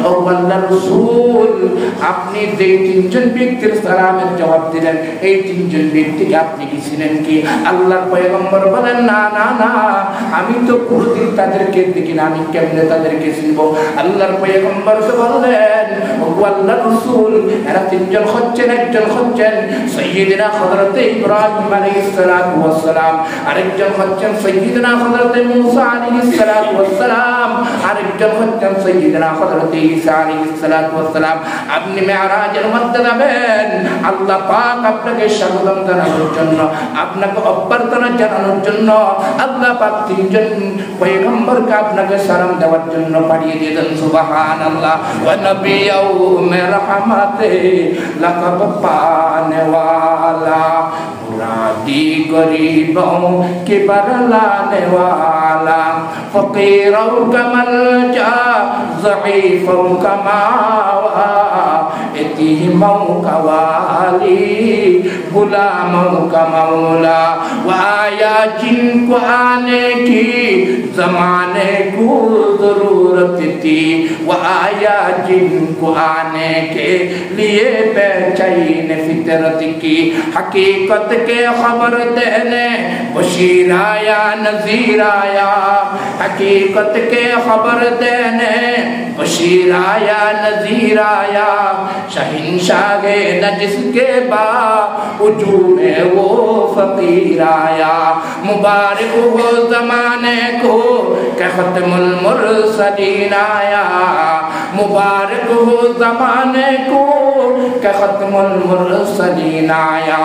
ও আল্লাহর রাসূল আপনি যে তিনজন ব্যক্তির সালামের জবাব দিলেন এই তিনজন ব্যক্তিকে আপনি কি চিনেন কি? আল্লাহর পয়গম্বর বলেন না না না আমি তো কোনদিন তাদেরকে দেখি না, আমি কেমনে তাদেরকে চিনবো? আল্লাহর পয়গম্বর বললেন ও আল্লাহর রাসূল এরা তিনজন হচ্ছেন, একজন হচ্ছেন সাইয়্যিদনা হযরত ইব্রাহিম আলাইহিস সালাতু ওয়াস সালাম, আরেকজন হচ্ছেন সাইয়্যিদনা হযরত মূসা আলাইহিস সালাতু ওয়াস সালাম, আরেকজন হচ্ছেন সাইয়্যিদনা হযরত ঈসা আলাইহিস সালাতু ওয়াস সালাম। আপনি মেরাজের মধ্যে যাবেন, আল্লাহ পাক আপনাকে স্বাগতম জানানোর জন্য, আপনাকে অভ্যর্থনা জানানোর জন্য আল্লাহ পাক তিনজন পয়গম্বরকে আপনাকে সালাম দেওয়ার জন্য পাঠিয়ে দিয়েছেন। সুবহানাল্লাহ। ওয়া নবিয়্যু মেরহামাতে লাকাব পানে ওয়ালা मुरादी गरीबों के बरलाने वाला फकीरों का मलजा ज़ईफ़ों का मावा यतीमों का वाली गुलामों का मौला वाया जिनको आने की ज़माने को ज़रूरत थी वाया जिनको आने के लिए बेचैन फितरत की हकीकत के खबर देने बशीर आया नज़ीर आया हकीकत के खबर देने बशीर आया नज़ीर आया शहंशाहे नजिस के बावजूद वो फकीर आया मुबारक हो ज़माने को के ख़त्मुल मुरसलीन आया मुबारक हो ज़माने को के ख़त्मुल मुरसलीन आया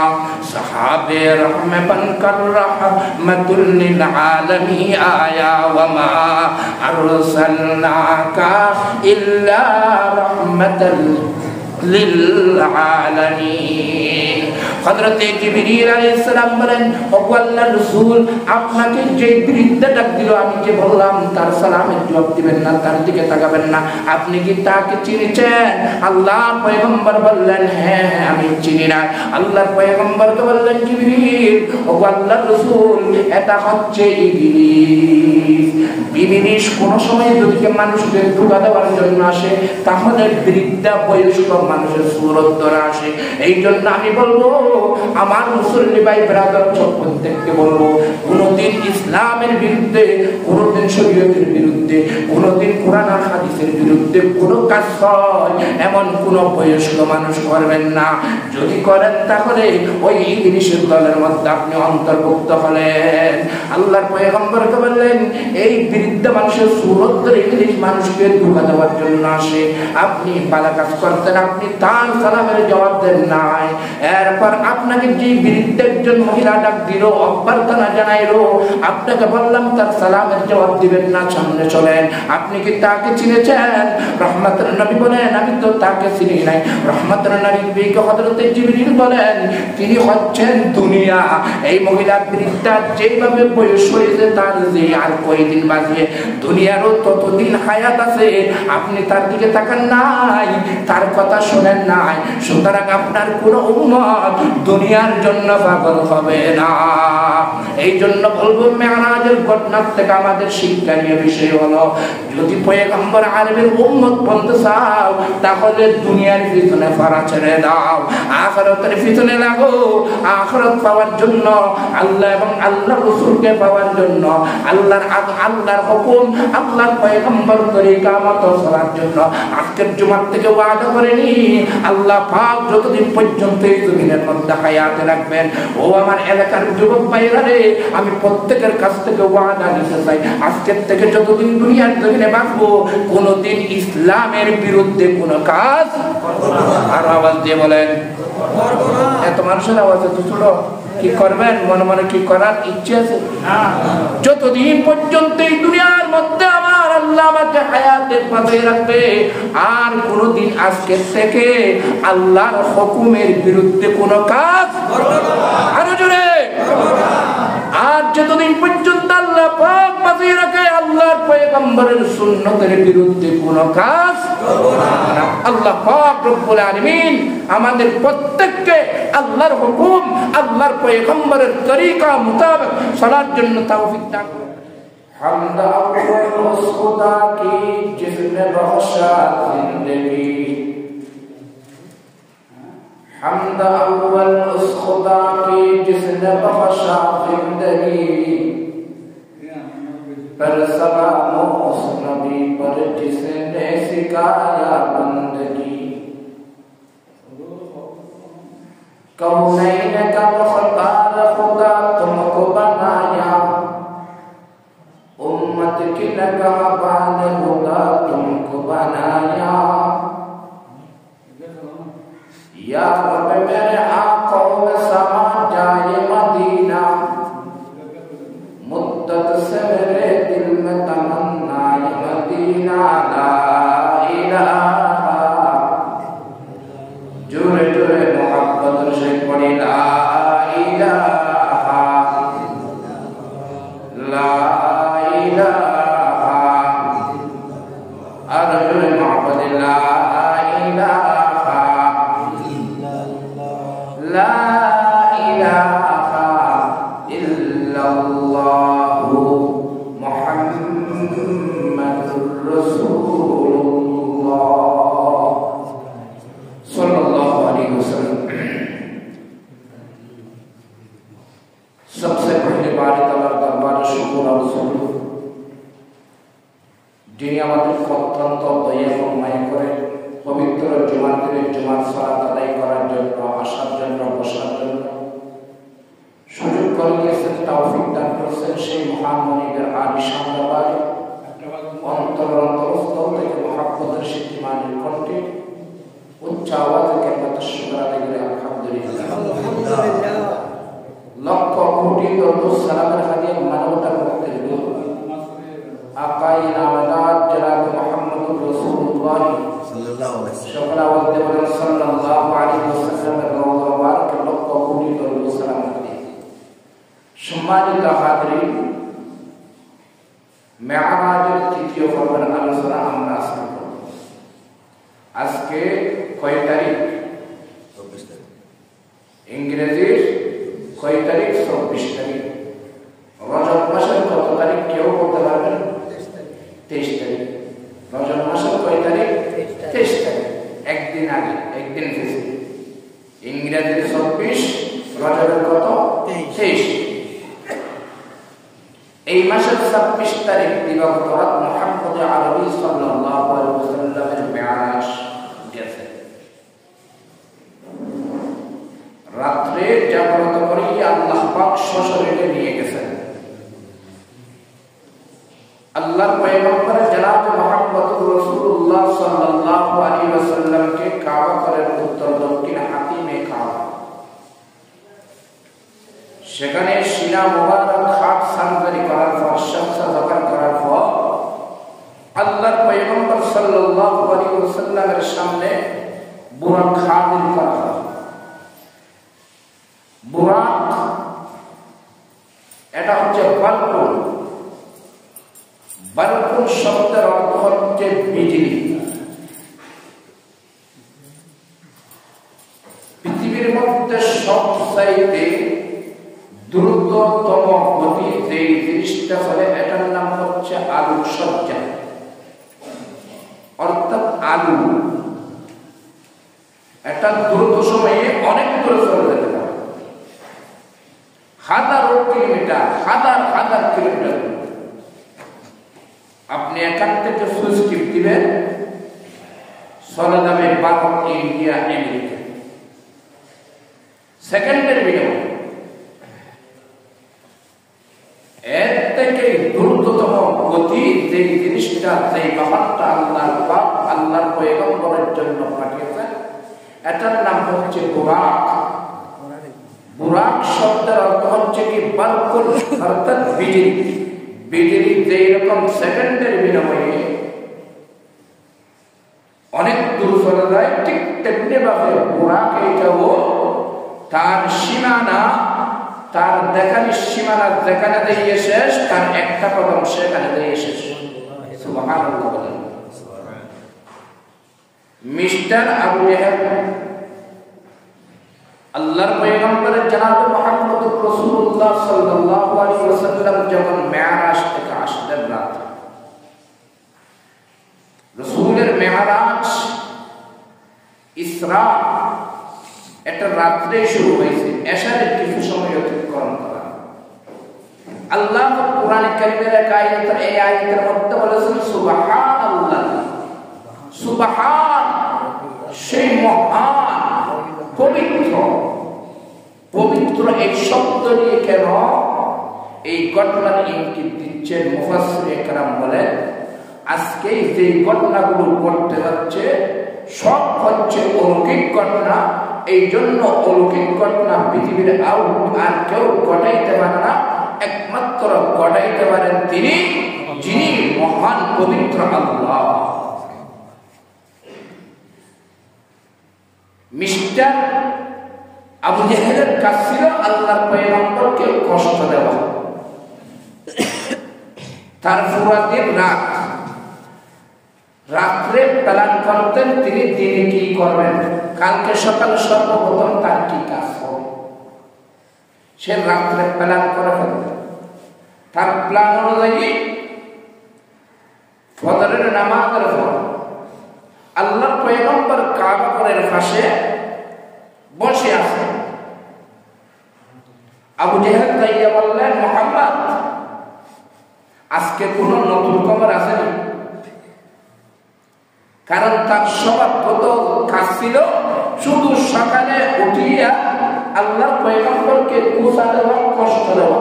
सहाबे रहम बनकर रहमतुल लिल आलमीन आया वमा अरसलनाका इल्ला रहमतल लिल आलमीन। हज़रत जिब्रील अलैहिस सलाम বলেন ও আল্লাহর রাসূল আপনাকে যে বৃদ্ধা ডাক দিল আমি যে বললাম তার সালামের জবাব দিবেন না, তার দিকে তাকাবেন না, আপনি কি তাকে চিনেছেন? আল্লাহর পয়গম্বর বললেন হ্যাঁ হ্যাঁ আমি চিনি না। আল্লাহর পয়গম্বরকে বললেন জিবরিল ও আল্লাহর রাসূল এটা হচ্ছে ইবলিস। ইবলিস কোন সময় যদি মানুষকে ধোঁকা দেওয়ার জন্য আসে তাহলে বৃদ্ধা বয়স্ক মানুষের সুরত ধরে আসে। এই জন্য আমি বলবো আমার মুসলিম ভাই ব্রাদার প্রত্যেককে বলবো কোনদিন ইসলামের বিরুদ্ধে, কোনদিন শরীয়তের বিরুদ্ধে, কোনদিন কোরআন আর হাদিসের বিরুদ্ধে কোন কাজ হয় এমন কোন বয়স্ক মানুষ করবেন না। যদি করেন তাহলে ওই ইবলিসের দলের মধ্যে আপনি অন্তর্ভুক্ত হলেন। আল্লাহর পয়গম্বরকে বললেন এই বৃদ্ধ মানুষের সুরত ধরে ইবলিস মানুষকে ধোঁকা দেওয়ার জন্য আসে, আপনি ভালো কাজ করতেন, আপনি তার সালামের জবাব দেন নাই। এরপর আপনাকে যে বৃদ্ধ একজন মহিলা ডাক দিল, অভ্যর্থনা জানাইলো, আপনাকে বললাম তার সালামের জবাব দিবেন না, সামনে চলেন, আপনি কি তাকে চিনেছেন? রহমতের নবী বলেন আমি তো তাকে চিনি নাই। রহমতের নবীকে হযরত জিবরিল বলেন তিনি হচ্ছেন দুনিয়া। এই মহিলা বৃদ্ধা যেভাবে বয়স হয়েছে তার যে আর কয়দিন বাকি দুনিয়ারও ততদিন হায়াত আছে, আপনি তার দিকে তাকান নাই, তার কথা শোনেন নাই, সুতরাং আপনার কোন উম্মত দুনিয়ার জন্য পাগল হবে না। এই জন্য বলবো মেরাজের ঘটনা থেকে আমাদের শিক্ষণীয় বিষয় হলো যদি পয়গম্বর আরবের উম্মত বনতে চাও তাহলে দুনিয়ার পিছনে ফারা ছেড়ে দাও, আখিরাতের পিছনে লাগো। আখিরাত পাওয়ার জন্য আল্লাহ এবং আল্লাহর রাসূলকে পাওয়ার জন্য আল্লাহর হুকুম আল্লাহর পয়গম্বর তরিকা মতো চলার জন্য আজকের জুমার থেকে ওয়াদা করেনি আল্লাহ পাক যতদিন পর্যন্ত এই জমিনের মধ্যে হায়াতে রাখবেন। ও আমার এলাকার যুবক ভাইরা রে, আমি প্রত্যেকের কাছ থেকে ওয়াদা নিতে চাই আজকের থেকে যতদিন দুনিয়ার জমিনে বাঁচবো কোনদিন ইসলামের বিরুদ্ধে কোনো কাজ করব না। আর আওয়াজ দিয়ে বলেন এত মানুষের আওয়াজ এত ছোট, কি করবেন? মনে মনে কি করার ইচ্ছে আছে? যতদিন পর্যন্ত এই দুনিয়ার মধ্যে আমার আল্লাহ আমাকে হায়াতে বাঁচিয়ে রাখবে আর কোনদিন আজকের থেকে আল্লাহর হুকুমের বিরুদ্ধে কোনো কাজ করব না। আরো জোরে আর যতদিন পর্যন্ত আল্লাহ পাক বাঁচিয়ে রাখে আল্লাহর পয়গম্বরের সুন্নতের বিরুদ্ধে কোনো কাজ করব না। আল্লাহ পাক রব্বুল আলামিন আমাদের প্রত্যেককে আল্লাহর হুকুম আল্লাহর পয়গম্বরের তরিকা মোতাবেক চলার জন্য তৌফিক দান করুন। हमद अव्वल उस खुदा की जिसने बख्शा जिंदगी, हमद अव्वल उस खुदा की जिसने बख्शा जिंदगी, पर सलाम उस नबी पर जिसने सिखाया बंदगी। कौनैन का मुख्तार खुदा तुमको बनाया, उम्मत की नगहबान खुदा तुमको बनाया। या रब मेरे आंखों में समा जाए मदीना, मुद्दत से मेरे दिल में तमन्ना ये मदीना। ला इलाहा जुरे जुरे मोहब्बत से पड़ी ला इलाहा, ला इलाहा अर्जुन मोहब्बत ला इलाहा, ला इलाहा इल्लल्लाहु मुहम्मदुर रसूलुल्लाह सल्लल्लाहु अलैहि वसल्लम। सबसे पहले बार আল্লাহর দরবারে শুকর আর সুজুদ, যিনি আমাদের অত্যন্ত দয়া এবং মায়া করে পবিত্র জুমার দিনে জুমার সালাত আদায় করার জন্য, আসার জন্য, বসার জন্য সুযোগ করে দিয়েছেন, তৌফিক দান করেছেন। সেই মহান মনিবের আলিশান দরবারে অন্তরস্থল থেকে মহাব্বতের সিদ্ধিমানের কণ্ঠে উচ্চ আওয়াজে কেবল শুকর আদায় করে আলহামদুলিল্লাহ। লক্ষ কোটি দরুদ সালামের হাদিয়া মানবতার মুক্তির দূত আকাই নামদার জনাব মুহাম্মদুর রাসূলুল্লাহ সাল্লাল্লাহু আলাইহি ওয়াসাল্লাম, সকল আওয়াজ দিয়ে বলেন সাল্লাল্লাহু আলাইহি ওয়াসাল্লামের রওজা মুবারক লক্ষ কোটি দরুদ সালাম হাদিয়া। সম্মানিত হাজিরিন, মেরাজের তৃতীয় পর্বের আলোচনা আমরা আজকে করব। আজকে কয় তারিখ? 24 তারিখ। ইংরেজির কয় তারিখ? 24 তারিখ। রজব মাসের কত তারিখ কেউ বলতে পারবেন? 23 তারিখ। রজব মাসের কয় তারিখ? 23 তারিখ। একদিন আগে, একদিন পিছিয়ে। ইংরেজির 24, রজবের কত? 23। এই মাসের 26 তারিখ দিবাগত রাত মুহাম্মদ আরবি সাল্লাল্লাহু আলাইহি ওয়াসাল্লামের মেরাজ গেছে। রাত্রে জাগ্রত করে আল্লাহ পাক সশরীরে নিয়ে গেছেন। আল্লাহর পয়গম্বর জনাব মুহাম্মদুর রাসূলুল্লাহ সাল্লাল্লাহু আলাইহি ওয়াসাল্লামকে কাবা ঘরের উত্তর দক্ষিণ হাতিমে কাবা, সেখানে সিনা মুবারক হাত সার্জারি করার পর, শামসা জবান করার পর আল্লাহর পয়গম্বর সাল্লাল্লাহু আলাইহি ওয়াসাল্লামের সামনে বুরাক হাজির করা হয়। বুরাক এটা হচ্ছে বালকুন। বালকুন শব্দের অর্থ হচ্ছে বিজলি। পৃথিবীর মধ্যে সবচাইতে দ্রুততম গতি যে জিনিসটা চলে এটার নাম হচ্ছে আলোকসজ্জা, অর্থাৎ আলো। এটা দ্রুত সময়ে অনেক দূরে চলে যেতে পারে, হাজারো কিলোমিটার, হাজার হাজার কিলোমিটার। আপনি এখান থেকে সুইচ টিপ দিবেন, চলে যাবে ভারত, ইন্ডিয়া, আমেরিকা, সেকেন্ডের বিনিময়ে। এর থেকে দ্রুততম গতি যে জিনিসটা, যে বাহনটা আল্লাহর পাক আল্লাহর পয়গম্বরের জন্য পাঠিয়েছেন, এটার নাম হচ্ছে বুরাক। বুরাক শব্দের অর্থ হচ্ছে কি বালকুন, অর্থাৎ বিজলি। বিজলি যেই রকম সেকেন্ডের বিনিময়ে অনেক দূর চলে যায়, ঠিক তেমনি ভাবে বুরাক এটাও তার সীমানা, তার দেখানি সীমানা যেখানে দিয়ে শেষ, তার একটা কদম সেখানে দিয়ে শেষ। সুবহানাল্লাহ। মিস্টার আবু জাহেল আল্লাহর পয়গম্বর জনাব মুহাম্মদুর রাসূলুল্লাহ সাল্লাল্লাহু আলাইহি ওয়াসাল্লাম যখন মেরাজ থেকে আসলেন রাত। রাসূলের মেরাজ ইসরা এটা রাত্রে শুরু হয়েছে, এশারের কিছু সময় অতিক্রম করা। আল্লাহ কোরআন কারীমের এক আয়াতের এই আয়াতের মধ্যে বলেছেন সুবহানাল্লাহ, সুবহান সেই মহান পবিত্র। পবিত্র এই শব্দ নিয়ে কেন এই ঘটনার ইঙ্গিত দিচ্ছেন মুফাসসির কেরাম বলেন, আজকে যে ঘটনাগুলো ঘটতে যাচ্ছে সব হচ্ছে অলৌকিক ঘটনা। এই জন্য অলৌকিক ঘটনা পৃথিবীর আর কেউ ঘটাইতে পারে না, একমাত্র ঘটাইতে পারেন তিনি, যিনি মহান পবিত্র আল্লাহ। মিস্টার আবু জেহেলের কাজ ছিল আল্লাহর পয়গম্বরকে কষ্ট দেওয়া। তার পুরা দিন রাত্রে প্ল্যান করতেন তিনি দিনে কি করবেন, কালকে সকালে সর্বপ্রথম তার কি কাজ হবে, সে রাত্রে প্ল্যান করে ফেলতেন। তার প্ল্যান অনুযায়ী ফজরের নামাজের পর আল্লাহর পয়গম্বর কাবার পাশে বসে আছেন। আবু জেহেল যাইয়া বললেন, মুহাম্মদ আজকে কোন নতুন খবর আসেনি? কারণ তার স্বভাবগত কাজ ছিল শুধু সকালে উঠিয়া আল্লাহর পয়গম্বরকে কুসা দেওয়া, কষ্ট দেওয়া।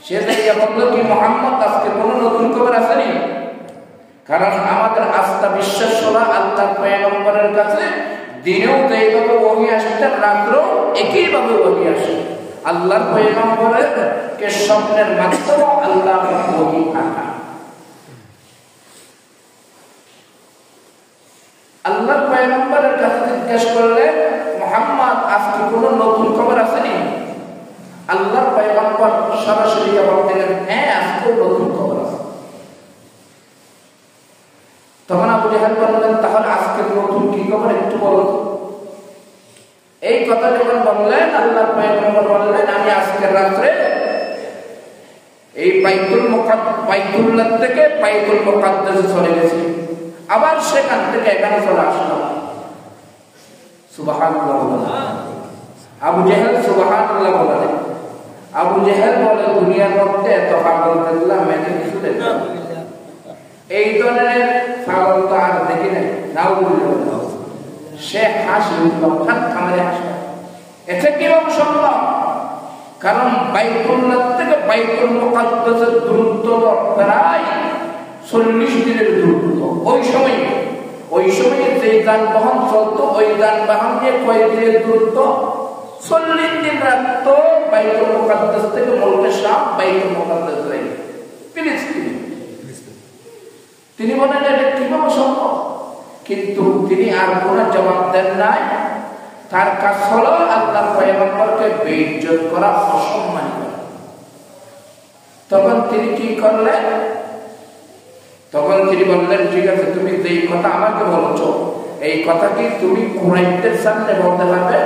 সে যাইয়া বলল কি, মুহাম্মদ আজকে কোন নতুন খবর আসেনি? কারণ আমাদের আস্থা বিশ্বাস হলো আল্লাহর পয়গম্বরের কাছে দিনেও যেইভাবে ওহী আসছে, রাত্রেও একইভাবে ওহী আসে। আল্লাহর পয়গম্বরের কে স্বপ্নের মাধ্যমে আল্লাহ ওহী পাঠান। আল্লাহর পয়গম্বরের কাছে জিজ্ঞেস করলেন, মুহাম্মদ আজকে কোন নতুন খবর আসেনি? আল্লাহর পয়গম্বর সরাসরি জবাব দিলেন, হ্যাঁ আজকে নতুন খবর আছে। তখন আবু জেহেল বললেন, তাহলে আজকে নতুন কি খবর একটু বলো। এই কথা যখন বললেন, আল্লাহর পয়গম্বর বললেন, আমি আজকে রাত্রে এই বাইতুল্লাহ থেকে বাইতুল মুকাদ্দাসে চলে গেছি, আবার সেখান থেকে এখানে চলে আসলাম। সুবহানাল্লাহ। আবু জেহেল সুবহানাল্লাহ বলেন। আবু জেহেল বলে, দুনিয়ার মধ্যে এত পাগল দেখলাম, মেনে কিছু দেখলাম, এই ধরনের পাগল তো আর দেখি নাই। নাউজুবিল্লাহ। সে হাসি উঠল, থামে হাসি। এটা কিভাবে সম্ভব? কারণ বাইতুল্লাহ থেকে বাইতুল মুকাদ্দাসের দূরত্ব প্রায় 40 দিনের দূরত্ব। ওই সময়ে যে যানবাহন চলতো, ওই যানবাহন দিয়ে কয় দিনের দূরত্ব? 40 দিন রাখতো বাইতুল মুকাদ্দাস থেকে মুলকে শাম, বাইতুল মুকাদ্দাস ফিলিস্তিন। তিনি বলেন এটা কিভাবে সম্ভব? কিন্তু তিনি আর কোনো জবাব দেন নাই। তার কাজ হলো আল্লাহর পয়গম্বরকে বেইজ্জত করা, অসম্মান করা। তখন তিনি কি করলেন? তখন তিনি বললেন, ঠিক আছে, তুমি যেই কথা আমাকে বলছো এই কথা কি তুমি কুরাইশদের সামনে বলতে পারবে?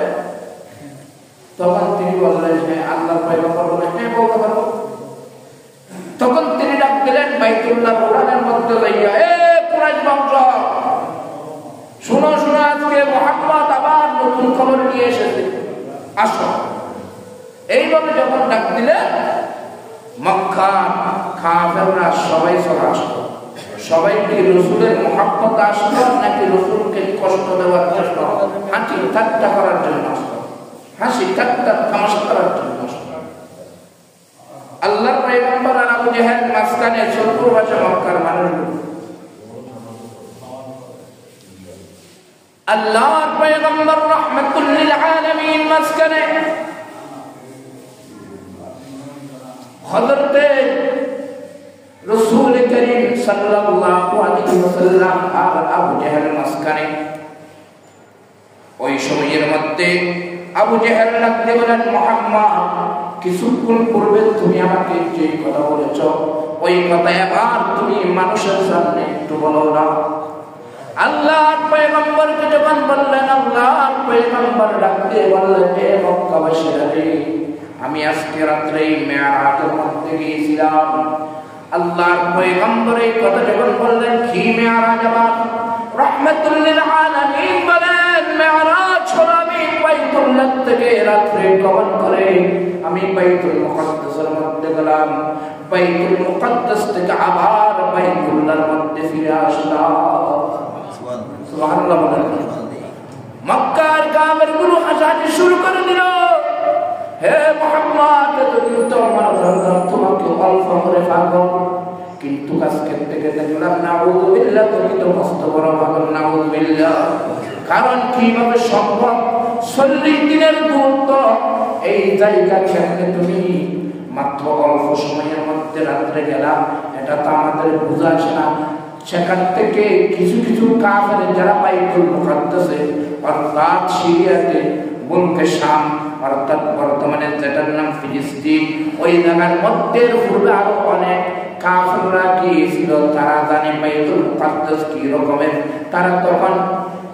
তখন তিনি বললেন, হ্যাঁ। আল্লাহর পয়গম্বর বললেন, হ্যাঁ বলতে পারবো। তখন তিনি ডাক দিলেন বাইতুল্লাহ উড়ানের মধ্যে যাইয়া, এ কুরাইশ বংশ, শুনো শুনো, আজকে মুহাম্মদ আবার নতুন খবর নিয়ে এসেছে, আসো। এইভাবে যখন ডাক দিলেন, মক্কার কাফেররা সবাই চলে আসলো। সবাই কি রাসূলের মুহাব্বত আসলো নাকি রাসূলকে কষ্ট দেওয়ার জন্য, হাসি ঠাট্টা করার জন্য আসলো? হাসি ঠাট্টা তামাশা করার জন্য আসলো। আল্লাহর পয়গম্বর আর আবু জেহেল মাঝখানে, চতুর্পাশে মক্কার মানুষগুলো। আল্লাহর পয়গম্বর রাহমাতুল লিল আলামিন মাঝখানে, হযরতে রাসূল করিম সাল্লাল্লাহু আলাইহি ওয়াসাল্লাম আর আবু জেহেল মাঝখানে। ওই সময়ের মধ্যে আবু জেহেল ডাকতে বলেন, মুহাম্মদ কিছুক্ষণ পূর্বে তুমি আমাকে যে কথা বলেছ ওই কথা এবার তুমি মানুষের সামনে একটু বলো না। আল্লাহর পয়গম্বরকে যখন বললেন, আল্লাহর পয়গম্বর ডাকতে বললেন, হে মক্কাবাসীরা, আমি আজকে রাত্রে মেরাজের মধ্যে গিয়েছিলাম। আল্লাহর পয়গম্বর এই কথা যখন বললেন, কি মেরাজ? আবার রাহমাতুল লিল আলামিন বলেন, মেরাজ হলো আমি বাইতুল্লাহ থেকে রাত্রে গমন করে আমি বাইতুল মুকাদ্দাসের মধ্যে গেলাম, বাইতুল মুকাদ্দাস থেকে আবার বাইতুল্লাহর মধ্যে ফিরে আসলাম। সুবহানাল্লাহ বলেন। মক্কার কাফেরগুলো হাসাহাসি শুরু করে দিল, হে মুহাম্মদ তুমি তো আমার দরকার, তোমাকে অল্প করে পাগল, কিন্তু আজকে থেকে দেখলাম নাউযু বিল্লাহ তুমি তো মস্ত বড় পাগল। নাউযু বিল্লাহ। কারণ কিভাবে সম্ভব 40 দিনের দূরত্ব এই জায়গা থেকে তুমি মাত্র অল্প সময়ের মধ্যে রাত্রে গেলাম, এটা তো আমাদের বোঝা আসে না। সেখান থেকে কিছু কিছু কাফের যারা বাইতুল মুকাদ্দাসে অর্থাৎ সিরিয়াতে মুলকে শাম অর্থাৎ বর্তমানে যেটার নাম ফিলিস্তিন, ওই জায়গার মধ্যে পূর্বে আরো অনেক কাফেররা গিয়েছিল, তারা জানে বাইতুল মুকাদ্দাস কি রকমের। তারা তখন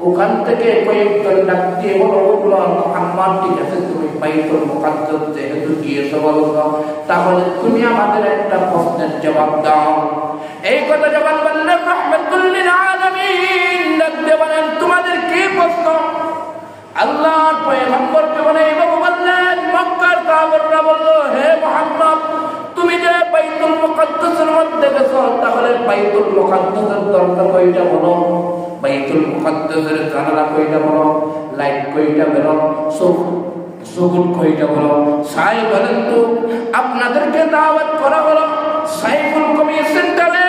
ওখান থেকে কয়েকজন ডাক দিয়ে বলল, মুহাম্মদ ঠিক আছে, তুমি বাইতুল মুকাদ্দাস যেহেতু গিয়েছো বলো, তাহলে তুমি আমাদের একটা প্রশ্নের জবাব দাও। এই কথা যখন বললেন রাহমাতুল লিল আলামিন ডাক দিয়ে বলেন, তোমাদের কি প্রশ্ন? আল্লাহর পয়গম্বরকে বলে এইভাবে বললেন, মক্কার কাফেররা বলল, হে মুহাম্মদ তুমি যে বাইতুল মুকাদ্দাসের মধ্যে গেছো, তাহলে বাইতুল মুকাদ্দাসের দরজা কয়টা বলো, বাইতুল মুকাদ্দাসের জানালা কয়টা বলো, লাইট কয়টা বেরো, সবুজ কয়টা বলো। সাই বলেন তো আপনাদেরকে দাওয়াত করা হলো সাইফুল কমিউনিটি সেন্টারে,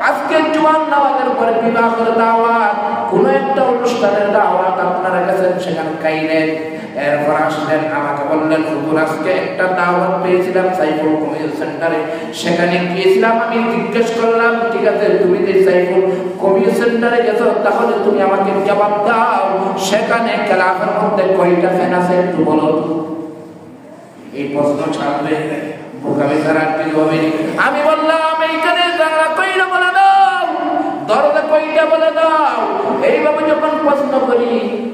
আজকে জুমার নামাজের পরে বিবাহের দাওয়াত, কোন একটা অনুষ্ঠানের দাওয়াত আপনারা গেছেন, সেখানে খাইলেন, এরপর আসলেন আমাকে বললেন হুজুর আজকে একটা দাওয়াত পেয়েছিলাম সাইফুল কমিউনিটি সেন্টারে, সেখানে গিয়েছিলাম। আমি জিজ্ঞেস করলাম, ঠিক আছে তুমি যে সাইফুল কমিউনিটি সেন্টারে গেছো, তাহলে তুমি আমাকে জবাব দাও সেখানে ক্লাবের মধ্যে কয়টা ফ্যান আছে একটু বলো। এই প্রশ্ন ছাড়বে বোকামি ছাড়া কিছু হবে। আমি বললাম এইখানে জানলা কয়টা বলে দাও, দরজা কয়টা বলে দাও। এইভাবে যখন প্রশ্ন করি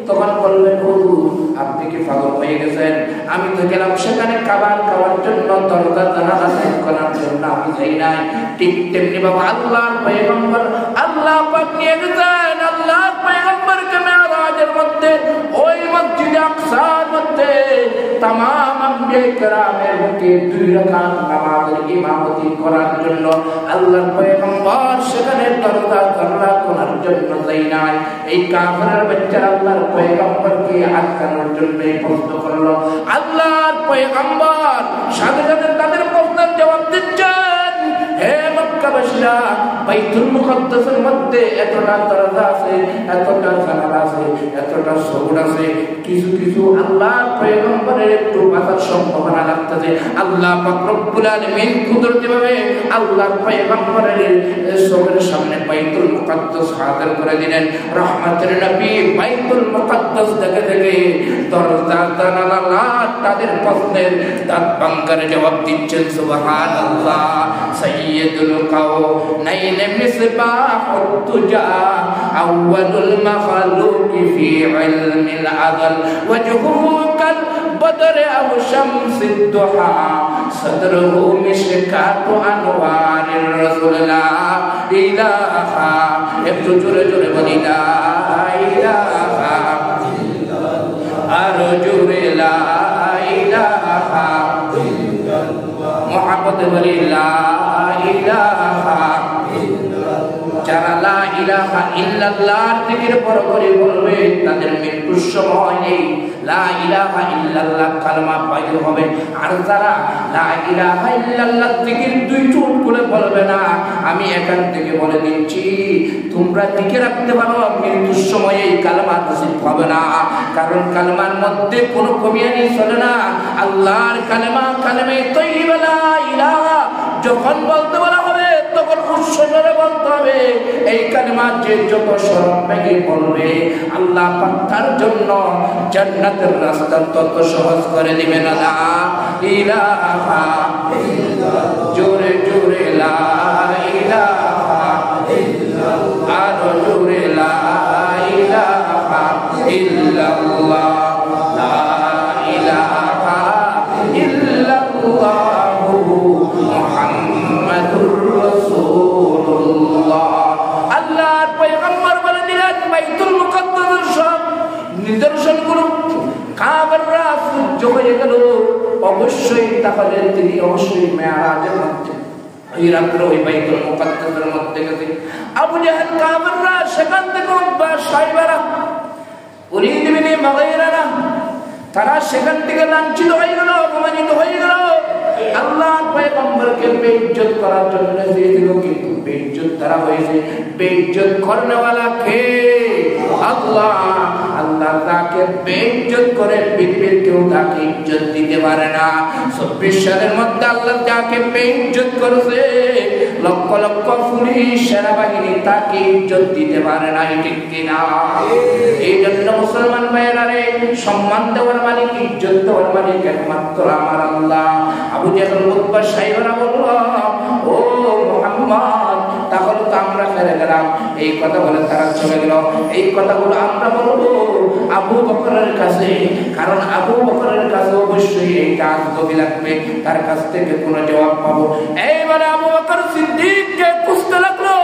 তখন বললেন হুজুর আপনি কি পাগল হয়ে গেছেন? আমি তো গেলাম সেখানে খাবার খাওয়ার জন্য, দরজা জানালা চেক করার জন্য আমি যাই নাই। ঠিক তেমনি বাবা আল্লাহর পয়গম্বর আল্লাহ পাক নিয়ে গেছেন আল্লাহর পয়গম্বরকে মেরাজের মধ্যে ওই মসজিদে আকসার মধ্যে तमाम अंबिया किरामेर के 2 রাকাত নামাজের ইমামতি করার জন্য আল্লাহর পয়গম্বর সেখানে দরজা জানালা খোলার জন্য যাই নাই। এই কাফেরের বাচ্চারা আল্লাহর পয়গম্বরকে আটকানোর জন্য প্রশ্ন করলো। আল্লাহর পয়গম্বর সাথে সাথে তাদের প্রশ্নের জবাব দিচ্ছেন, হে মক্কাবাসীরা বাইতুল মুকাদ্দাসের মধ্যে এতটা দরজা আছে, এতটা জানালা আছে, এতটা সবুজ আছে, কিছু কিছু আল্লাহর পয়গম্বরের একটু বাঁচার সম্ভাবনা লাগতেছে। আল্লাহ পাক রব্বুল আলামিন কুদরতিভাবে আল্লাহর পয়গম্বরের সবের সামনে বাইতুল মুকাদ্দাস হাজির করে দিলেন। রহমতের নবী বাইতুল মুকাদ্দাস দেখে দেখে দরজা জানালা তাদের প্রশ্নের দাঁত ভাঙার জবাব দিচ্ছেন। সুবহানাল্লাহ। সাইয়্যিদুল কাওনাইন মিসবাহুত তুজা আউয়ালুল মাখলুকি ফি ইলমিল আযল ওয়াজহুহু কাল বদর আও শামসিদ দুহা সদরুহু মিশকাতু আনওয়ারির রাসূলিল্লাহ ইলাহা। একটু জোরে জোরে বলি লা ইলাহা ইল্লাল্লাহ, আর জোরে লা ইলাহা ইল্লাল্লাহ, মুহাম্মদ বলি লা ইলাহা ইল্লাল্লাহ। যারা লা ইলাহা ইল্লাল্লাহর জিকির পরে বলবে তাদের মৃত্যুর সময় নেই লা ইলাহা ইল্লাল্লাহ কালেমা বাইর হবে। আর যারা লা ইলাহা ইল্লাল্লাহ জিকির 2 চুট করে বলবে না, আমি এখান থেকে বলে দিচ্ছি তোমরা লিখে রাখতে পারো মৃত্যুর সময় এই কালেমা নসিব হবে না। কারণ কালেমার মধ্যে কোনো কমিয়ানি চলে না। আল্লাহর কালেমা কালেমে তাইয়্যিবা লা ইলাহা যখন বলতে বলা হবে তখন উচ্চস্বরে বলতে হবে। এই কালেমা যে যত সরল বেগে বলবে আল্লাহ পাক তার জন্য জান্নাতের রাস্তা তত সহজ করে দিবেন। লা ইলাহা ইল্লাল্লাহ, জোরে জোরে লা ইলাহা ইল্লাল্লাহ, আর জোরে লা ইলাহা ইল্লাল্লাহ, লা ইলাহা ইল্লাল্লাহ। হয়ে গেল। অবশ্যই তাহলে তিনি অবশ্যই মেরাজের মধ্যে এই রাত্রে ওই বাইতুল মুকাদ্দাসের মধ্যে গেছে। আবু জাহেল কাফেররা সেখান থেকে উতবা সাইবারা ওলীদ ইবনে মুগীরা তারা সেখান থেকে লাঞ্ছিত হয়ে গেল, অপমানিত হয়ে গেল। আল্লাহর পয়গম্বরকে বেইজ্জত করার জন্য দিয়েছিল, কিন্তু বেইজ্জত তারা হয়েছে। বেইজ্জত করনেওয়ালা কে? আল্লাহ। আল্লাহ তাকে বেইজ্জত করে পৃথিবীর কেউ তাকে ইজ্জত দিতে পারে না। 24 সালের মধ্যে আল্লাহ যাকে বেইজ্জত করেছে, লক্ষ লক্ষ পুলিশ সেনাবাহিনী তাকে ইজ্জত দিতে পারে না, ঠিক কিনা? এই জন্য মুসলমান ভাইয়েরা রে, সম্মান দেওয়ার মালিক, ইজ্জত দেওয়ার মালিক একমাত্র আমার আল্লাহ। আবু জাহেল উতবা সাইবারা বলল, ও মুহাম্মদ, তাহলে তো আমরা ফেরে গেলাম। এই কথা বলে তারা চলে গেল। এই কথাগুলো আমরা বলবো আবু বকরের কাছে, কারণ আবু বকরের কাছে অবশ্যই এই কাজ গভীর লাগবে, তার কাছ থেকে কোনো জবাব পাবো। এইবারে আবু বকর সিদ্দিককে খুঁজতে লাগলো।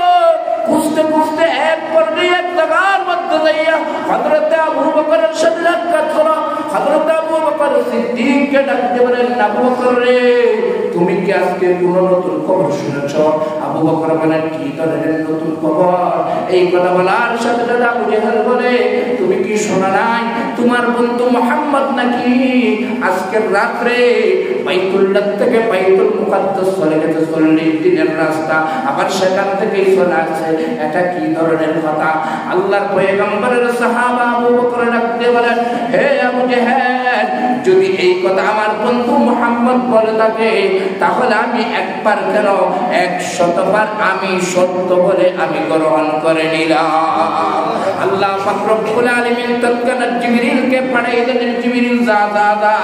খুঁজতে খুঁজতে এক পর্যায়ে এক জায়গার মধ্যে যাইয়া হযরত আবু বকরের সাথে সাক্ষাৎ হলো। হযরত আবু বকর সিদ্দিককে ডাকতে বলেন, আবু বকর রে, তুমি কি আজকে কোনো নতুন খবর শুনেছ? আবু বকর বলেন, কি ধরনের নতুন খবর? এই কথা বলার সাথে সাথে আবু জাহেল বলে, তুমি কি শোনা নাই তোমার বন্ধু মুহাম্মদ নাকি আজকের রাত্রে বাইতুল্লাহ থেকে বাইতুল মুকাদ্দাস চলে গেছে 40 দিনের রাস্তা, আবার সেখান থেকেই চলে আসছে। এটা কি ধরনের কথা? আল্লাহর পয়গম্বরের সাহাবা আবু বকর ডাকতে বলেন, হে আবু জাহেল, যদি এই কথা আমার বন্ধু মুহাম্মদ বলে থাকে, তাহলে আমি একবার কেন 100 বার আমি সত্য বলে আমি গ্রহণ করে নিলাম। আল্লাহ পাক রব্বুল আলামিন তৎক্ষণাৎ জিবরিলকে পাঠিয়ে দিলেন, জিবরিল যা যা যা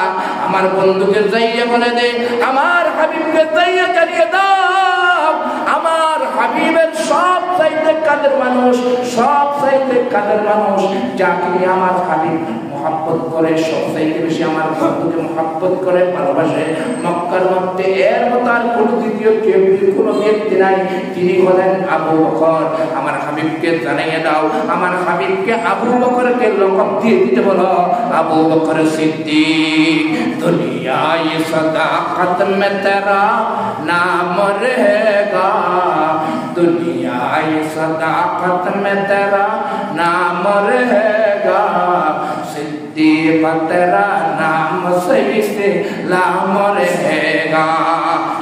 আমার বন্ধুকে যাইয়া বলে দে, আমার হাবিবকে যাইয়া জানিয়ে দাও, আমার হাবিবের সব চাইতে কাদের মানুষ, সব চাইতে কাদের মানুষ যাকে আমার হাবিব মহব্বত করে, সবচাইতে বেশি আমার বন্ধুকে মহব্বত করে, ভালোবাসে মক্কার মধ্যে, এর মতো আর কোনো দ্বিতীয় কেউ কোনো ব্যক্তি নাই, তিনি হলেন আবু বকর। আমার হাবিবকে জানিয়ে দাও, আমার হাবিবকে আবু বকরকে লকব দিয়ে দিতে বলো, আবু বকর সিদ্দিক। দুনিয়ায় সদাকত মে তেরা নাম रहेगा, दुनियाए सदाकत में तेरा नाम रहेगा, सिद्दीक तेरा नाम सही से लाम रहेगा।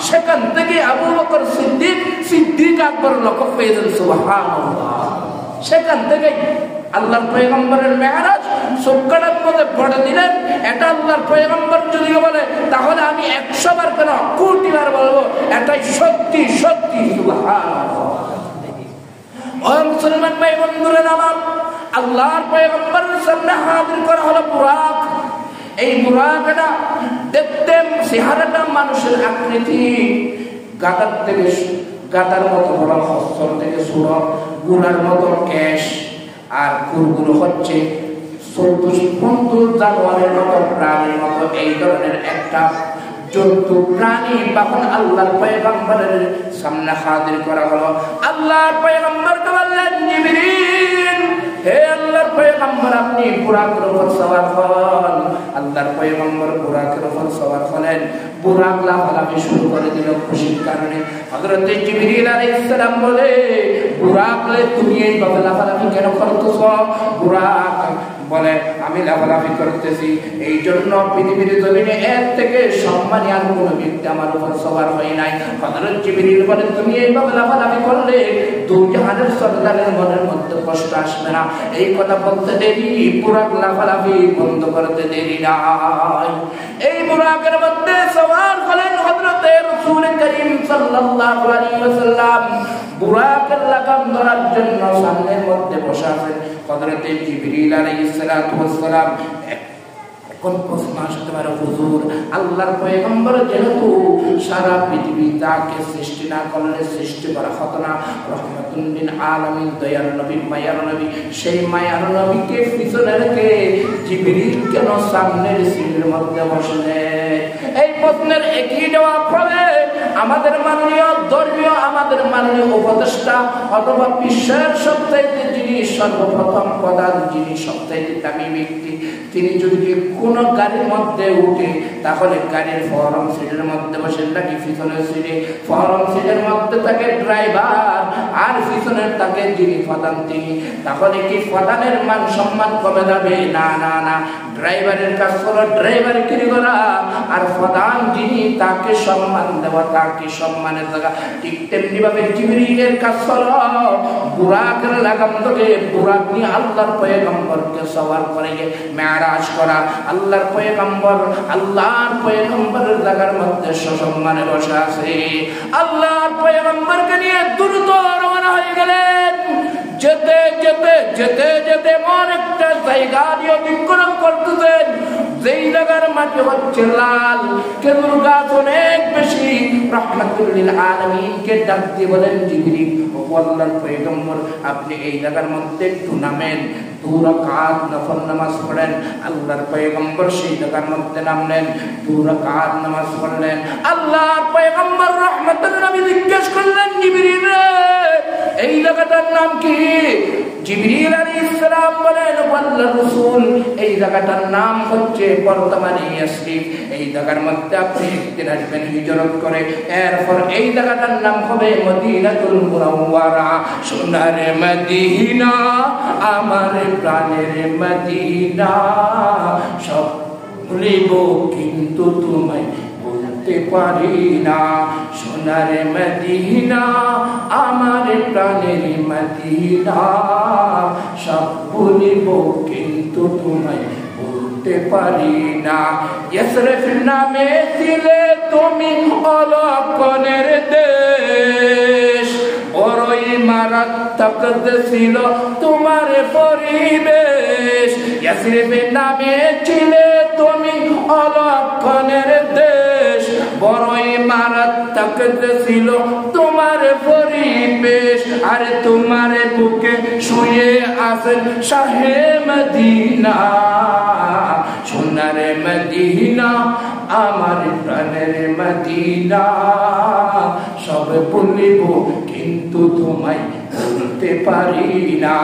সেখান থেকে আবু বকর সিদ্দিক, সিদ্দিক আকবর লকব পেয়েছেন, সুবহানাল্লাহ। সেখান থেকে আল্লাহর পয়গম্বরের মেরাজ সূক্ষ্মটার মধ্যে পড়ে দিলেন। এটা আল্লাহর পয়গম্বর যদি বলে, তাহলে আমি 100 বার কেন, কোটি বার বলবো, এটাই সত্যি সত্যি, সুবহানাল্লাহ। ও মুসলমান ভাই বন্ধুরা আমার, আল্লাহর পয়গম্বরের সামনে হাজির করা হলো বুরাক। এই বুরাকটা দেখতে চেহারাটা মানুষের আকৃতি, গাদার থেকে গাদার মতো বড়, হস্তর থেকে ছোট, গুড়ার মতো কেশ, আর কুরগুলো হচ্ছে 14-15 জানোয়ারের মতো, প্রাণীর মতো। এই ধরনের একটা জন্তু প্রাণী তখন আল্লাহর পয়গম্বরের সামনে হাজির করা হলো। আল্লাহর পয়গম্বরকে বললেন, জিবরিল, হে আল্লাহর পয়গম্বর, আপনি বুরাকের উপর সওয়ার হন। আল্লাহর পয়গম্বর বুরাকের উপর সওয়ার হলেন। বুরাক লাফালাফি শুরু করে দিল খুশির কারণে। হযরত জিবরিল আলাইহিস সালাম বলে, বুরাক, তুমি এইভাবে লাফালাফি কেন করতেছ? বুরাক বলে, আমি লাফালাফি করতেছি এই জন্য পৃথিবীর জমিনে এর থেকে সম্মানী আর কোনো ব্যক্তি আমার উপর সওয়ার হয় নাই। হযরত জিবরিল বলে, তুমি এইভাবে লাফালাফি করলে দুই জাহানের সরদারের মনের মধ্যে কষ্ট আসবে না? এই কথা বলতে দেরি, বুরাক লাফালাফি বন্ধ করতে দেরি নাই। এই বুরাকের মধ্যে সওয়ার হলেন হযরত রাসূল করিম সাল্লাল্লাহু আলাইহি ওয়াসাল্লাম। বুরাকের লাগাম ধরার জন্য সামনের মধ্যে বসে আছেন হযরত জিবরিল আলাইহিস সালাতু ওয়াস সালাম। কোন প্রশ্ন আসতে পারে, হুজুর, আল্লাহর পয়গম্বর যেহেতু সারা পৃথিবী তাকে সৃষ্টি না করলে সৃষ্টি করা হতো না, রহমাতুল লিল আলামিন, দয়ার নবী, মায়ার নবী, সেই মায়ার নবীকে পিছনে রেখে জিবরিল কেন সামনের সিটের মধ্যে বসলেন? এই প্রশ্নের একই জবাব হবে আমাদের মাননীয় ধর্মীয় আমাদের মাননীয় উপদেষ্টা অথবা বিশ্বের সবচাইতে যিনি সর্বপ্রথম প্রধান যিনি সবচাইতে দামি ব্যক্তি, তিনি যদি কোনো গাড়ির মধ্যে উঠে তাহলে গাড়ির ফরম সিটের মধ্যে বসে নাকি পিছনের সিটে, ফরম সিটের মধ্যে থাকে ড্রাইভার আর পিছনের থাকে যিনি প্রধান তিনি, তাহলে কি প্রধানের মান সম্মান কমে যাবে? না না না, ড্রাইভারের কাজ হলো ড্রাইভার কিনে করা, আর প্রধান যিনি তাকে সম্মান দেওয়া, তাকে সম্মানের জায়গা। ঠিক তেমনি ভাবে জিবরিলের কাজ হলো বুরাকের লাগাম ধরে বুরাক নিয়ে আল্লাহর পয়গম্বরকে সওয়ার করে গিয়ে মেরাজ করা। আল্লাহর পয়গম্বরের জায়গার মধ্যে সসম্মানে বসে আছে। আল্লাহর পয়গম্বরকে নিয়ে দ্রুত রওনা হয়ে গেলেন। যেতে যেতে যেতে যেতে এমন একটা জায়গা দিয়ে অতিক্রম করতেছেন যেই জায়গার মাটি হচ্ছে লাল, খেজুর গাছ অনেক বেশি। রাহমাতুল লিল আলামিনকে ডাক দিয়ে বলেন, জিবরিল ও আল্লাহর পয়গম্বর, আপনি এই জায়গার মধ্যে একটু নামেন, 2 রাকাত নফল নামাজ পড়েন। আল্লাহর পয়গম্বর সেই জায়গার মধ্যে নামলেন, 2 রাকাত নামাজ পড়লেন। আল্লাহর পয়গম্বর রাহমাতুল নবী জিজ্ঞেস করলেন, জিবরিল রে, এই জায়গাটার নাম কি? জিবরিল আলাইহিস সালাম বলেন, আল্লাহর রাসূল, এই জায়গাটার নাম হচ্ছে বর্তমানে ইয়াসরিব। এই জায়গার মধ্যে আপনি একদিন আসবেন হিজরত করে, এরপর এই জায়গাটার নাম হবে মদিনাতুল মুনাওয়ারা। সোনার মদিনা, আমার প্রাণের মদিনা, সব ভুলিব কিন্তু তোমায় বলতে পারি না। সোনার মদিনা, আমার প্রাণের মদিনা, সব ভুলিব কিন্তু তোমায় বলতে পারি না। ইয়াসরিব নামে দিলে তুমি অলক্ষণের দেশ, বড়ই মারাত্মক ছিল তোমার পরিবেশ। ইয়াসরিব নামে ছিলে তুমি অলক্ষণের দেশ, বড়ই মারাত্মক ছিল তোমার পরিবেশ। আর তোমার বুকে শুয়ে আছেন শাহে মদিনা। সোনার মদিনা, আমার প্রাণের মদিনা, সব ভুলিব কিন্তু তোমায় বলতে পারি না।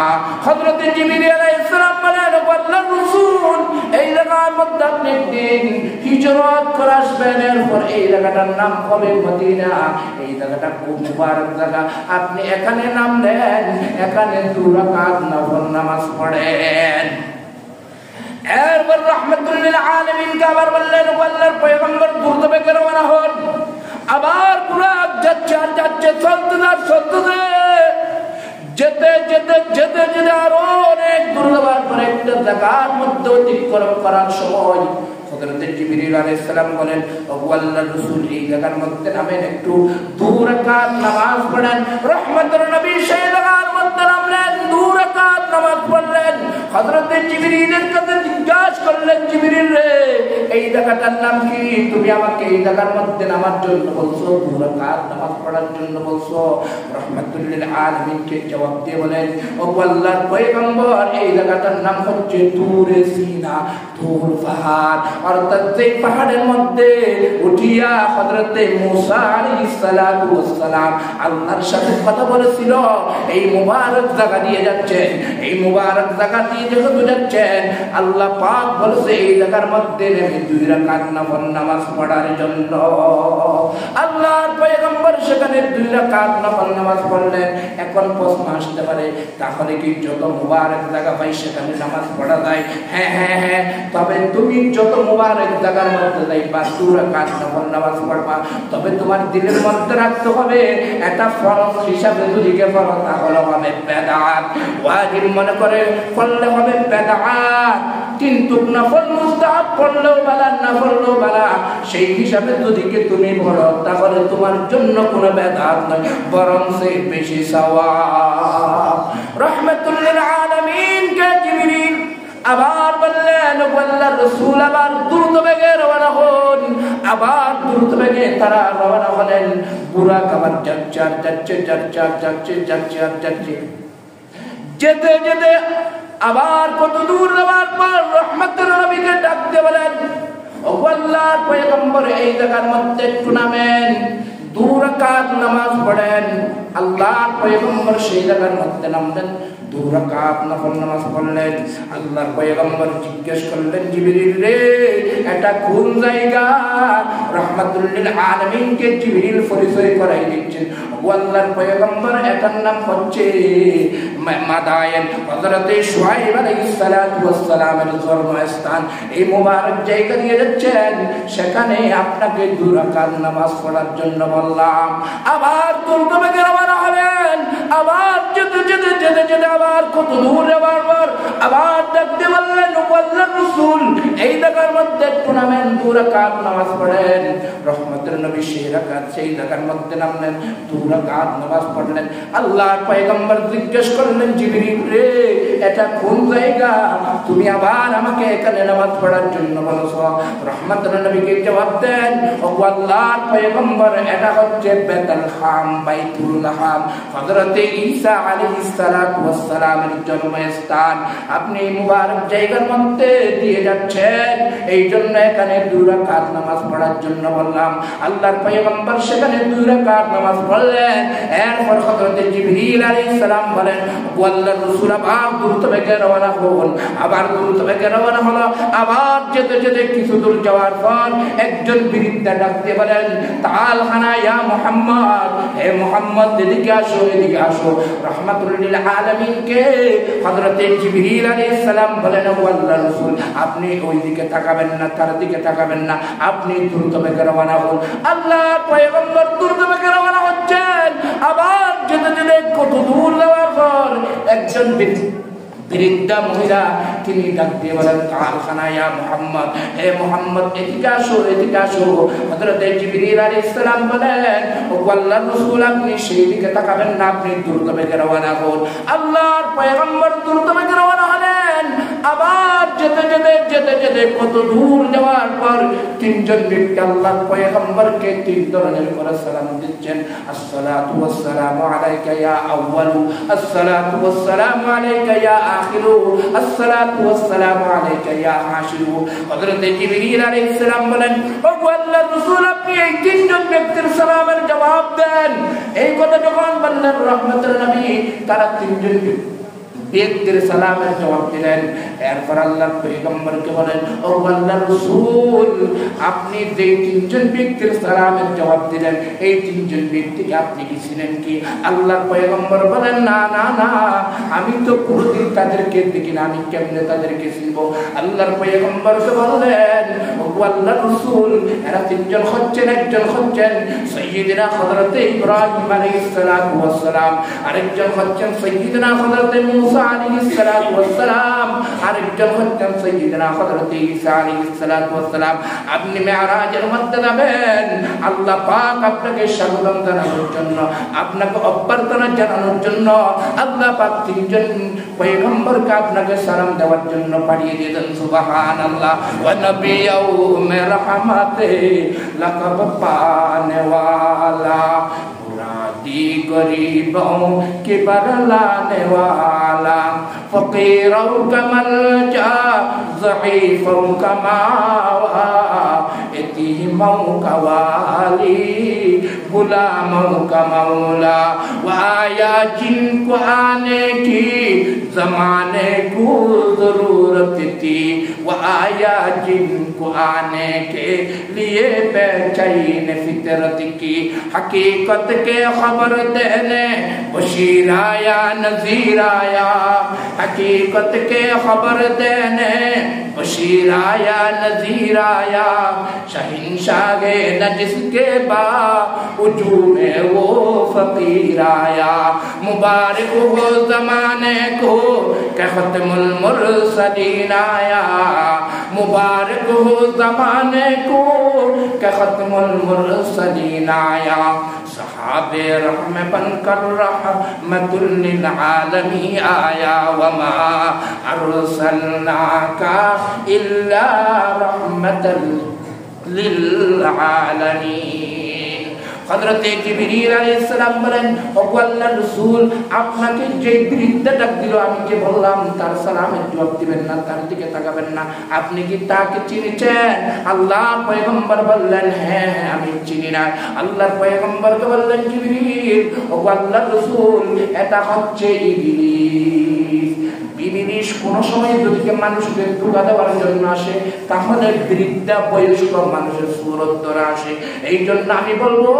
হযরত জিবরিল আলাইহিস সালাম বলেন, আল্লাহর রাসূল, এই জায়গার মধ্যে আপনি একদিন হিজরত করে আসবেন, এরপর এই জায়গাটার নাম হবে মদিনা। এই জায়গাটা খুব মুবারক জায়গা, আপনি এখানে নামলেন, এখানে 2 রাকাত নফল নামাজ পড়েন। এরপর রাহমাতুল লিল আলামিনকে আবার বললেন, আল্লাহর পয়গম্বর দ্রুত বেগে রওনা হন। আবার বুরাক যাচ্ছে আর যাচ্ছে, চলতে যেতে যেতে যেতে যেতে আরো অনেক দূর যাওয়ার পরে একটা জায়গার মধ্যে অতিক্রম করার সময় হযরত জিবরিল আলাইহিস সালাম বলেন, ও আল্লাহর রাসূল, এই জায়গার মধ্যে নামেন, একটু 2 রাকাত নামাজ পড়েন। রাহমাতুর নবী সেই জায়গার মধ্যে নামলেন, 2 রাকাত নামাজ পড়লেন। হযরত জিবরিলের কাছে জিজ্ঞাসা করলেন, জিবরিল রে, এই জায়গাটার নাম কি? তুমি আমাকে এই জায়গার মধ্যে নামার জন্য বলছো, 2 রাকাত নামাজ পড়ার জন্য বলছো। রাহমাতুল লিল আলামিনকে জবাব দিয়ে বলেন, ও আল্লাহর পয়গম্বর, এই জায়গাটার নাম হচ্ছে তুরে সিনা, তুর পাহাড়। অর্থাৎ যে পাহাড়ের মধ্যে উঠিয়া হযরত মুসা আলাইহিস সালাতু ওয়াস সালাম আল্লাহর সাথে কথা বলেছিল, এই মুবারক জায়গা দিয়ে যাচ্ছেন। এই মুবারক জায়গা দিয়ে যখন যাচ্ছেন, আল্লাহ পাক বলেছে এই জায়গার মধ্যে নেমে 2 রাকাত নফল নামাজ পড়ার জন্য। আল্লাহর পয়গম্বর সেখানে 2 রাকাত নফল নামাজ পড়লেন। এখন প্রশ্ন আসতে পারে, তাহলে কি যত মুবারক জায়গা পাই সেখানে নামাজ পড়া যায়? হ্যাঁ হ্যাঁ হ্যাঁ, তবে তুমি যত মুবারক জায়গার মধ্যে যাইবা 2 রাকাত নফল নামাজ পড়বা, তবে তোমার দিলের মধ্যে রাখতে হবে এটা ফরজ হিসাবে যদি কে পড়ো তাহলে হবে বেদাত, ওয়াজিব মনে করে পড়লে হবে বেদাত। কিন্তু নফল মুস্তাহাব পড়লেও বালা, না পড়লেও বালা, সেই হিসাবে যদি কে তুমি পড়ো তাহলে তোমার জন্য কোনো বেদাত নয়, বরং সে বেশি সওয়াব। রাহমাতুল লিল আলামিন কে জিবরিল আবার বললেন, আল্লাহর রাসূল, আবার দ্রুত বেগে রওনা হন। আবার দ্রুত বেগে তারা রওনা হলেন। বুরাক আবার যাচ্ছে। যেতে যেতে আবার কত দূর যাওয়ার পর রাহমাতুল নবীকে ডাকতে বলেন, ও আল্লাহর পয়গম্বর, এই জায়গার মধ্যে একটু নামেন। 2 রাকাত নামাজ পড়েন আল্লাহর পয়গম্বর সেই জায়গার মধ্যে নামলেন 2 রাকাত নফল নামাজ পড়লেন আল্লাহর পয়গম্বর জিজ্ঞেস করলেন জিবরিল রে এটা কোন জায়গা রাহমাতুল লিল আলামিন কে জিবরিল পরিচয় করাই দিচ্ছেন ও আল্লাহর পয়গম্বর এটার নাম হচ্ছে মাদায়েন হযরত শুআয়ব আলাইহিস সালাতু ওয়াস সালামের জন্মস্থান এই মুবারক জায়গা দিয়ে যাচ্ছেন সেখানে আপনাকে 2 রাকাত নামাজ পড়ার জন্য বললাম আবার তুলতমে রওনা হলেন আবার যেতে যেতে যেতে যেতে আবার কত দূর যাওয়ার পর আবার দেখতে বললেন ও আল্লাহর রাসূল এই জায়গার মধ্যে টুর্নামেন্ট 2 রাকাত নামাজ পড়েন রহমতের নবী সেই রাকাত সেই জায়গার মধ্যে নামলেন 2 রাকাত নামাজ পড়লেন আল্লাহর পয়গম্বর জিজ্ঞেস করলেন জিবরিল রে এটা কোন জায়গা তুমি আবার আমাকে এখানে নামাজ পড়ার জন্য বলছো রহমতের নবীকে জবাব দেন ও আল্লাহর পয়গম্বর এটা হচ্ছে বেতলখাম বাইতুল লাহাম হযরত ঈসা আলাইহিস সালাতু ওয়াস সালামের জন্মস্থান আপনি মুবারক জায়গার মধ্যে দিয়ে যাচ্ছেন এই জন্য এখানে 2 রাকাত নামাজ পড়ার জন্য বললাম আল্লাহর পয়গম্বর সেখানে 2 রাকাত নামাজ পড়লেন এরপর হযরত জিবরিল আলাইহিস সালাম বলেন ও আল্লাহর রাসূল আবার দ্রুত বেগে রওনা হন আবার দ্রুত বেগে রওনা হলো আবার যেতে যেতে কিছু দূর যাওয়ার পর একজন বৃদ্ধা ডাক দিয়ে বলেন তাআল হানা ইয়া মুহাম্মদ হে মুহাম্মদ এদিকে আসো রাহমাতুল লিল আলামিন কে হযরত জিবরিল আলাইহিস সালাম বলেন ও আল্লাহর রাসূল আপনি ওই দিকে তাকাবেন না তার দিকে তাকাবেন না আপনি দ্রুত বেগে রওনা হন আল্লাহর পয়গম্বর দ্রুত বেগে রওনা হচ্ছেন আবার যেতে যেতে কত দূর যাওয়ার পর একজন বৃদ্ধা মহিলা তিনি ডাক দিয়ে বলেন তাআল খানা ইয়া মুহাম্মদ হে মুহাম্মদ এদিকে আসো হযরত জিবরিল আলাইহিস সালাম বলেন ও আল্লাহর রাসূল আপনি সেই দিকে তাকাবেন না আপনি দ্রুত বেগে রওনা হন আল্লাহর পয়গম্বর দ্রুত বেগে রওনা হলেন আবার যেতে যেতে কত দূর যাওয়ার পর তিনজন ব্যক্তি আল্লাহর পয়গম্বরকে 3 ধরনের করে সালাম দিচ্ছেন আসসালাতু ওয়াসসালামু আলাইকা ইয়া আউয়ালু আসসালাতু ওয়াসসালামু আলাইকা ইয়া আখিরু আসসালাতু ওয়াসসালামু আলাইকা ইয়া হাশিরু হযরত জিবরিল আলাইহিস সালাম বলেন ও আল্লাহর রাসূল আপনি এই তিনজন ব্যক্তির সালামের জবাব দেন এই কথা যখন বললেন রহমতের নবী তারা তিনজন ব্যক্তির সালামের জবাব দিলেন এরপর আল্লাহর পয়গম্বরকে বলেন ও আল্লাহর রাসূল আপনি যে 3 জন ব্যক্তির সালামের জবাব দিলেন এই 3 জন ব্যক্তিকে আপনি কি চিনেন কি আল্লাহর পয়গম্বর বলেন না আমি তো কোনদিন তাদেরকে দেখি না আমি কেমনে তাদেরকে চিনব আল্লাহর পয়গম্বরকে বললেন ও আল্লাহর রাসূল এরা 3 জন হচ্ছেন একজন হচ্ছেন সাইয়্যিদনা হযরত ইব্রাহিম আলাইহিস সালাতু ওয়াস সালাম আরেকজন হচ্ছেন সাইয়্যিদনা হযরত মুসা আলাইহিস সালাতু ওয়াস সালাম আরেকজন হচ্ছেন সাইয়্যিদনা হযরত ঈসা আলাইহিস সালাতু ওয়াস সালাম আপনি মেরাজের মধ্যে যাবেন আল্লাহ পাক আপনাকে স্বাগত জানানোর জন্য আপনাকে অভ্যর্থনা জানানোর জন্য আল্লাহ পাক 3 জন পয়গম্বরকে আপনাকে সালাম দেওয়ার জন্য পাঠিয়ে দিলেন সুবহানাল্লাহ ওয়া নবিয়্যু মেরহামাতে লাকাব পানে ওয়ালা मुरादी गरीबों के बरलाने वाला फकीरों का मलजा ज़ईफों का मावा यतीमों का वाली गुलामों का मौला वाया जिनको आने की ज़माने को ज़रूरत थी वाया जिनको आने के लिए बेचैन फितरत की हकीकत के खबर देने बशीर आया नज़ीर आया हकीकत के खबर देने बशीर आया नज़ीर आया शहंशाहे नजिस के बावजूद में वो फकीर आया मुबारक हो ज़माने को के ख़त्मुल मुरसलीन आया मुबारक हो ज़माने को के ख़त्मुल मुरसलीन आया सहाबे रहम बनकर रहमतुल लिल आलमीन आया वमा अरसलनाका इल्ला रहमतल लिल आलमीन হযরতে জিবরিল আলাইহিস সালাম বলেন, ওগো আল্লাহর রাসূল, আপনাকে যে বৃদ্ধ ডাক দিল, আমি যে বললাম তার সালামের জবাব দিবেন না, তার দিকে তাকাবেন না, আপনি কি তাকে চিনেছেন? আল্লাহর পয়গম্বর বললেন, হ্যাঁ হ্যাঁ আমি চিনি না। আল্লাহর পয়গম্বরকে বললেন, জিবরিল, ওগো আল্লাহর রাসূল, এটা হচ্ছে ইবলিস। ইবলিস কোন সময় যদি মানুষকে ধোঁকা দেওয়ার জন্য আসে, তাহলে বৃদ্ধ বয়স্ক মানুষের সুরত ধরে আসে। এই জন্য আমি বলবো,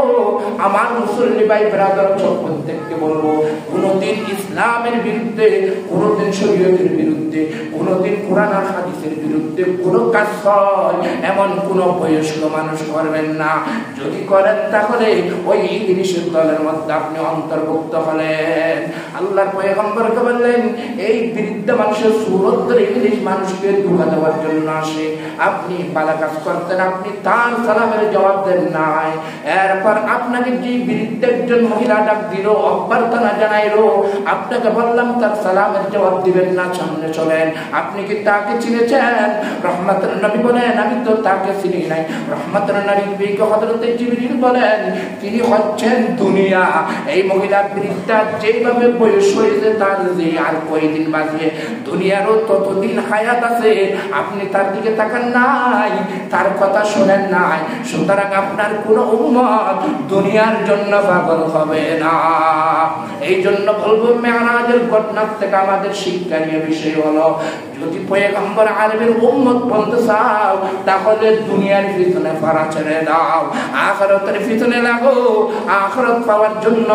আমার মুসল্লি ভাই ব্রাদার প্রত্যেককে বলবো, কোনদিন ইসলামের বিরুদ্ধে, কোনদিন শরীয়তের বিরুদ্ধে, কোনদিন কোরআন আর হাদিসের বিরুদ্ধে কোন কাজ হয় এমন কোন বয়স্ক মানুষ করবেন না। যদি করেন তাহলে ওই ইবলিসের দলের মধ্যে আপনি অন্তর্ভুক্ত হলেন। আল্লাহর পয়গম্বরকে বললেন, এই বৃদ্ধ মানুষের সুরত ধরে ইবলিস মানুষকে ধোঁকা দেওয়ার জন্য আসে, আপনি ভালো কাজ করতেন, আপনি তার সালামের জবাব দেন নাই। এরপর আপনাকে যে বৃদ্ধ একজন মহিলা ডাক দিল, অভ্যর্থনা জানাইলো, আপনাকে বললাম তার সালামের জবাব দিবেন না, সামনে চলেন, আপনি কি তাকে চিনেছেন? রহমতের নবী বলেন, আমি তো তাকে চিনি নাই। রহমতের নবীকে হযরতে জিবরিল বলেন, তিনি হচ্ছেন দুনিয়া। এই মহিলা বৃদ্ধা যেভাবে বয়স হয়েছে, তার যে আর কয়দিন বাঁচবে, দুনিয়ারও ততদিন হায়াত আছে, আপনি তার দিকে তাকান নাই, তার কথা শোনেন নাই। সুতরাং আপনার কোন উম্মত দুনিয়ার জন্য পাগল হবে না। এই জন্য বলবো, মেরাজের ঘটনা থেকে আমাদের শিক্ষণীয় বিষয় হলো, যদি পয়গম্বর আরবের উম্মত বলতে চাও, তাহলে দুনিয়ার পিছনে ফারা ছেড়ে দাও, আখিরাতের পিছনে লাগো। আখিরাত পাওয়ার জন্য,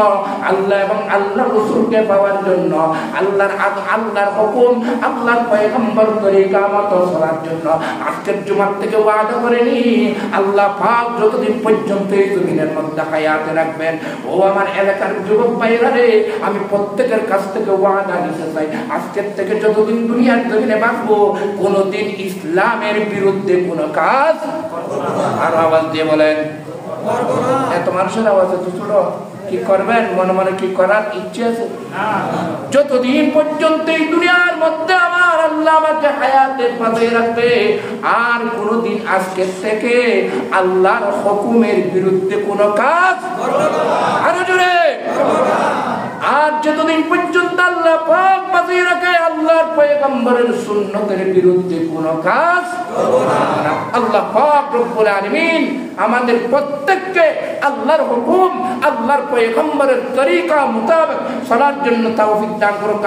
আল্লাহ এবং আল্লাহর রাসূলকে পাওয়ার জন্য, আল্লাহর হুকুম, আল্লাহর পয়গম্বর তরিকা মত চলার জন্য আজকের জুমার থেকে ওয়াদা করেনি আল্লাহ পাক যতদিন পর্যন্ত এই জমিনের মধ্যে হায়াতে রাখবেন। ও আমার এলাকার যুবক ভাইরা রে, আমি প্রত্যেকের কাছ থেকে ওয়াদা নিতে চাই, আজকের থেকে যতদিন দুনিয়ার জমিনে বাঁচবো, কোনদিন ইসলামের বিরুদ্ধে কোনো কাজ আর আওয়াজ দিয়ে বলেন এত মানুষের আওয়াজ এত ছোট, কি করবেন? মনে মনে কি করার ইচ্ছে আছে? যতদিন পর্যন্ত এই দুনিয়ার মধ্যে আমার আল্লাহ আমাকে হায়াতের পথে রাখবে, আর কোনদিন আজকের থেকে আল্লাহর হুকুমের বিরুদ্ধে কোনো কাজ আরো জোরে। আর যতদিন পর্যন্ত আল্লাহ পাক বাঁচিয়ে রাখে, আল্লাহর পয়গম্বরের সুন্নতের বিরুদ্ধে কোনো কাজ না। আল্লাহ পাক রব্বুল আলামিন আমাদের প্রত্যেককে আল্লাহর হুকুম, আল্লাহর পয়গম্বরের তরিকা মোতাবেক চলার জন্য তৌফিক দান করুন।